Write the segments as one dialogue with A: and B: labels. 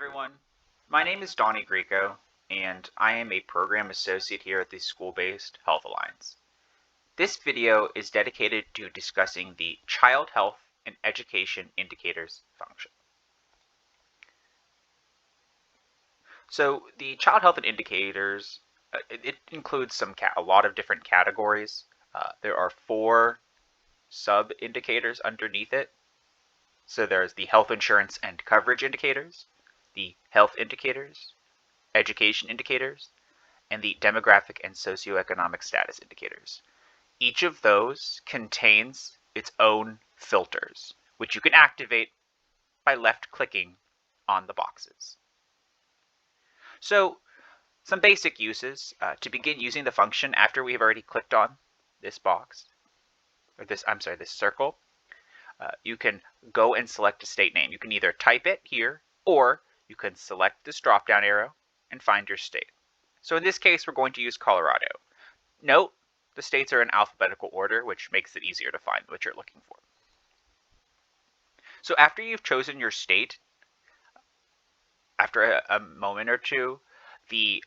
A: everyone. My name is Donnie Greco, and I am a program associate here at the School-Based Health Alliance. This video is dedicated to discussing the Child Health and Education Indicators function. So the Child Health and Indicators, it includes a lot of different categories. There are 4 sub-indicators underneath it. So there's the health insurance and coverage indicators, the health indicators, education indicators, and the demographic and socioeconomic status indicators. Each of those contains its own filters, which you can activate by left-clicking on the boxes. So some basic uses to begin using the function after we've already clicked on this box, or this circle. You can go and select a state name. You can either type it here, or you can select this drop-down arrow and find your state. So in this case, we're going to use Colorado. Note, the states are in alphabetical order, which makes it easier to find what you're looking for. So after you've chosen your state, after a moment or two, the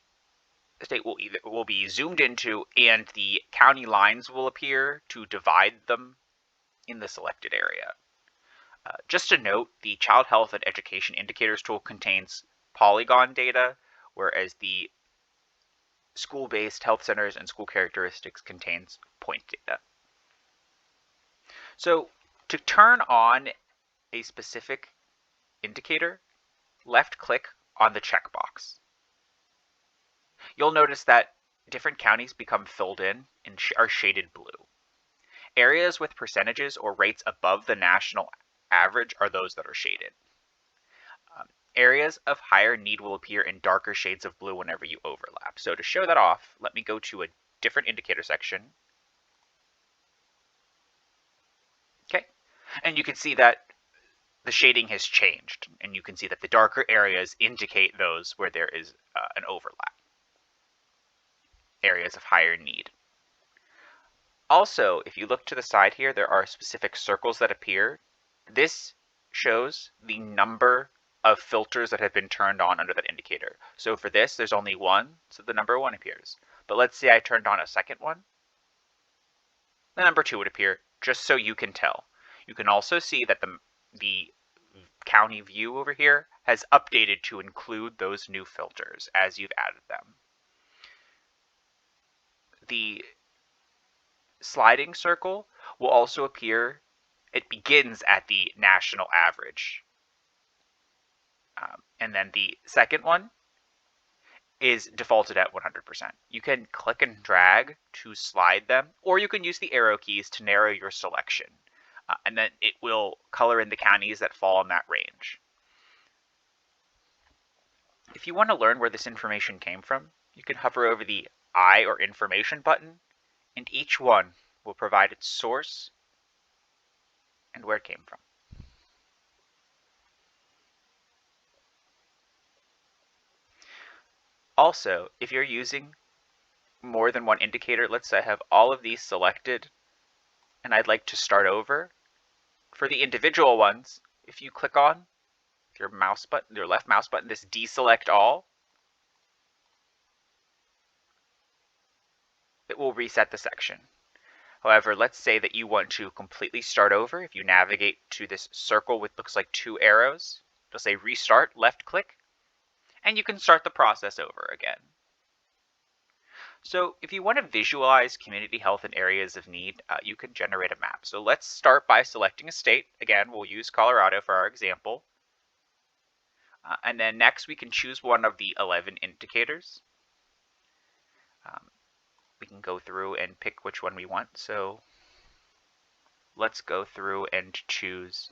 A: state will be zoomed into, and the county lines will appear to divide them in the selected area. Just a note, the Child Health and Education Indicators tool contains polygon data, whereas the School-Based Health Centers and School Characteristics contains point data. So to turn on a specific indicator, left-click on the checkbox. You'll notice that different counties become filled in and are shaded blue. Areas with percentages or rates above the national average are those that are shaded. Areas of higher need will appear in darker shades of blue whenever you overlap. So to show that off, let me go to a different indicator section. Okay, and you can see that the shading has changed, and you can see that the darker areas indicate those where there is an overlap. Areas of higher need. Also, if you look to the side here, there are specific circles that appear. This shows the number of filters that have been turned on under that indicator. So for this, there's only one, so the number 1 appears. But let's say I turned on a second one, the number 2 would appear, just so you can tell. You can also see that the county view over here has updated to include those new filters as you've added them. The sliding circle will also appear. It begins at the national average. And then the second one is defaulted at 100%. You can click and drag to slide them, or you can use the arrow keys to narrow your selection. And then it will color in the counties that fall in that range. If you want to learn where this information came from, you can hover over the I or Information button, and each one will provide its source and where it came from. Also, if you're using more than one indicator, let's say I have all of these selected and I'd like to start over. For the individual ones, if you click on your left mouse button, this deselect all, it will reset the section. However, let's say that you want to completely start over. If you navigate to this circle with looks like 2 arrows, it'll say restart, left click, and you can start the process over again. So if you want to visualize community health in areas of need, you can generate a map. So let's start by selecting a state. Again, we'll use Colorado for our example. And then next we can choose one of the 11 indicators. We can go through and pick which one we want. So let's go through and choose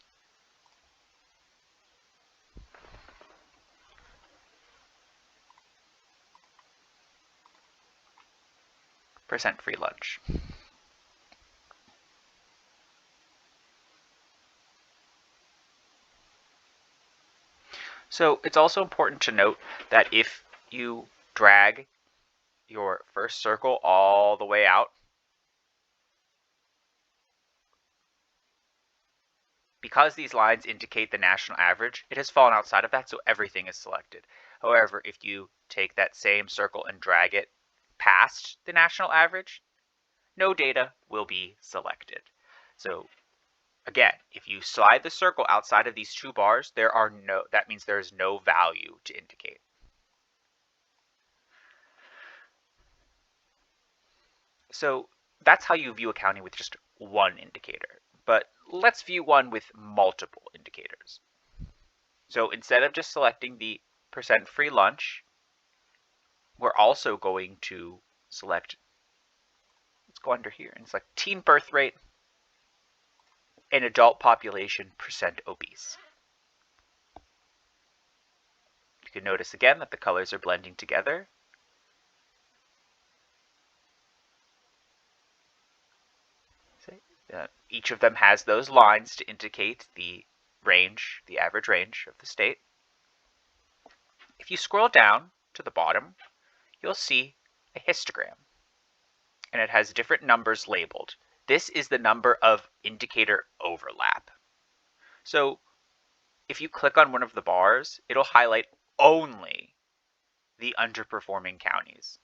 A: percent free lunch. So it's also important to note that if you drag your first circle all the way out, because these lines indicate the national average, it has fallen outside of that, so everything is selected. However, if you take that same circle and drag it past the national average, no data will be selected. So again, if you slide the circle outside of these two bars, that means there is no value to indicate. So that's how you view a county with just one indicator. But let's view one with multiple indicators. So instead of just selecting the % free lunch, we're also going to select, let's go under here and select teen birth rate and adult population % obese. You can notice again that the colors are blending together. Each of them has those lines to indicate the range, the average range of the state. If you scroll down to the bottom, you'll see a histogram, and it has different numbers labeled. This is the number of indicator overlap. So if you click on one of the bars, it'll highlight only the underperforming counties.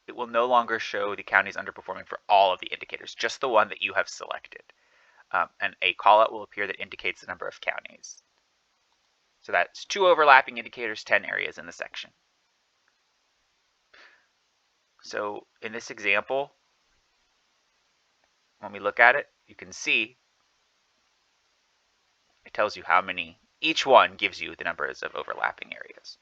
A: It will no longer show the counties underperforming for all of the indicators, just the one that you have selected. And a callout will appear that indicates the number of counties. So that's 2 overlapping indicators, 10 areas in the section. So in this example, when we look at it, you can see it tells you how many, each one gives you the numbers of overlapping areas.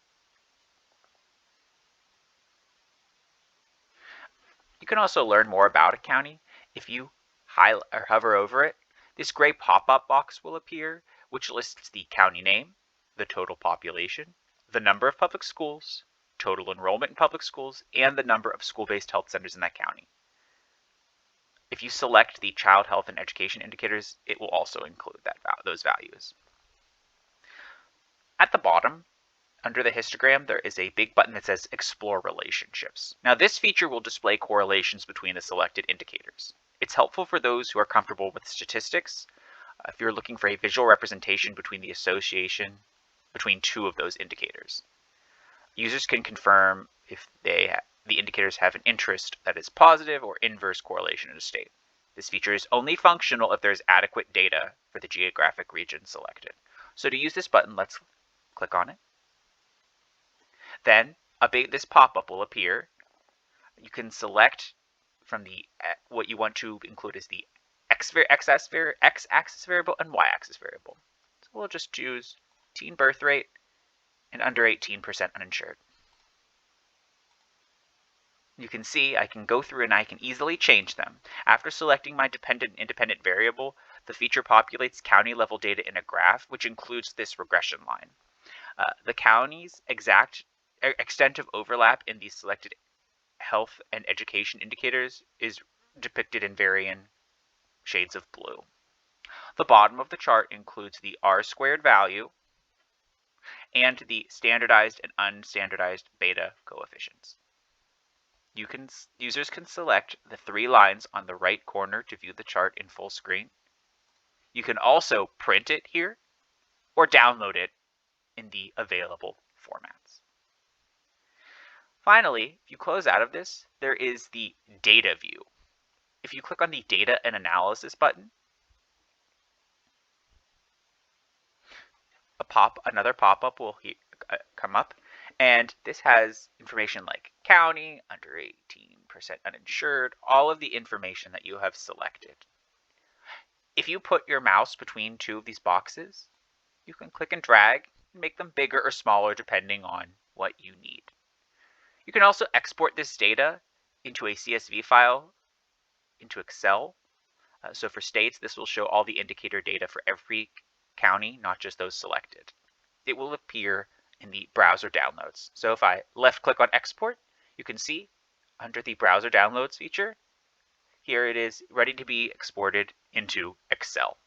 A: You can also learn more about a county. If you hover over it, this gray pop-up box will appear, which lists the county name, the total population, the number of public schools, total enrollment in public schools, and the number of school-based health centers in that county. If you select the child health and education indicators, it will also include those values. At the bottom, under the histogram, there is a big button that says Explore Relationships. Now, this feature will display correlations between the selected indicators. It's helpful for those who are comfortable with statistics. If you're looking for a visual representation between the association between two of those indicators. Users can confirm if the indicators have an interest that is positive or inverse correlation in a state. This feature is only functional if there's adequate data for the geographic region selected. So to use this button, let's click on it. Then this pop-up will appear. You can select from what you want to include is the x-axis variable and y-axis variable. So we'll just choose teen birth rate and under 18% uninsured. You can see I can go through and I can easily change them. After selecting my dependent and independent variable, the feature populates county level data in a graph, which includes this regression line. The county's exact extent of overlap in the selected health and education indicators is depicted in varying shades of blue. The bottom of the chart includes the R-squared value and the standardized and unstandardized beta coefficients. Users can select the 3 lines on the right corner to view the chart in full screen. You can also print it here or download it in the available formats. Finally, if you close out of this, there is the data view. If you click on the Data and Analysis button, another pop-up will come up, and this has information like county, under 18% uninsured, all of the information that you have selected. If you put your mouse between 2 of these boxes, you can click and drag and make them bigger or smaller depending on what you need. You can also export this data into a CSV file into Excel. So for states, this will show all the indicator data for every county, not just those selected. It will appear in the browser downloads. So if I left click on export, you can see under the browser downloads feature, here it is ready to be exported into Excel.